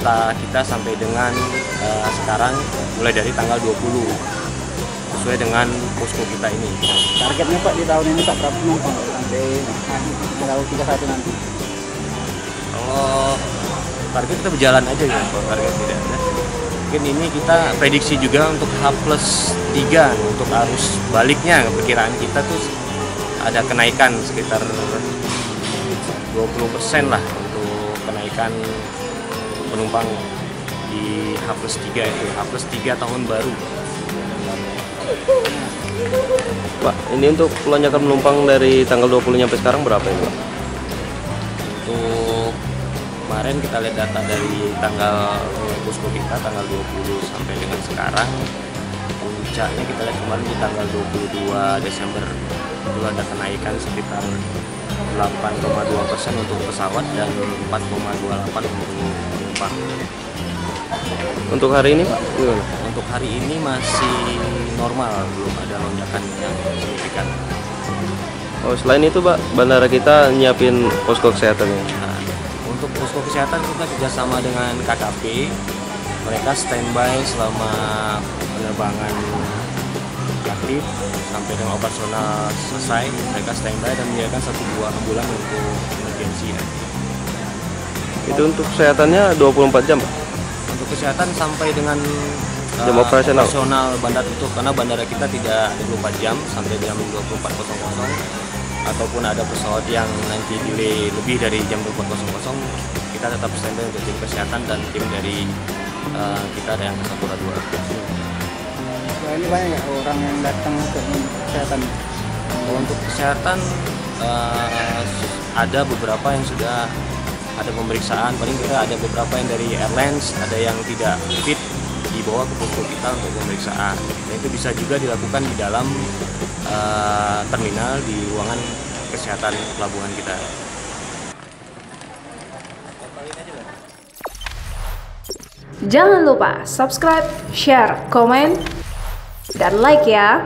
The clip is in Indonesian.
data kita sampai dengan sekarang mulai dari tanggal 20 sesuai dengan posko kita ini. Targetnya Pak di tahun ini Pak berapa penumpang sampai tanggal 31 nanti? Kalau target kita berjalan aja ya, kalau target tidak ada. Mungkin ini kita prediksi juga untuk H+3 untuk arus baliknya, perkiraan kita tuh ada kenaikan sekitar 20% lah untuk kenaikan penumpang di H+3 itu, H+3 tahun baru. Pak, ini untuk lonjakan penumpang dari tanggal 20 sampai sekarang berapa ini, Pak? Untuk kemarin kita lihat data dari tanggal posko kita tanggal 20 sampai dengan sekarang, puncaknya kita lihat kemarin di tanggal 22 Desember itu ada kenaikan sekitar 8,2% untuk pesawat dan 4,28 untuk penumpang. Untuk hari ini, Pak, gimana? Untuk hari ini masih normal, belum ada lonjakan yang signifikan. Oh, selain itu, Pak, bandara kita nyiapin posko kesehatan ya? Nah, untuk posko kesehatan kita kerjasama dengan KKP, mereka standby selama penerbangan aktif sampai dengan operasional selesai. Mereka standby dan menyediakan 1-2 ambulan untuk emergency ya. Itu untuk kesehatannya 24 jam, Pak? Untuk kesehatan sampai dengan jam operasional bandara tutup, karena bandara kita tidak 24 jam sampai jam 24.00, ataupun ada pesawat yang nanti delay lebih dari jam 24.00, kita tetap standby untuk tim kesehatan dan tim dari kita ada yang Sapura 2. Wah, ini banyak ya orang yang datang untuk kesehatan. Untuk kesehatan ada beberapa yang sudah ada pemeriksaan, paling kita ada beberapa yang dari airlines, ada yang tidak fit dibawa ke posko kita untuk pemeriksaan. Dan itu bisa juga dilakukan di dalam terminal di ruangan kesehatan pelabuhan kita. Jangan lupa subscribe, share, komen, dan like ya.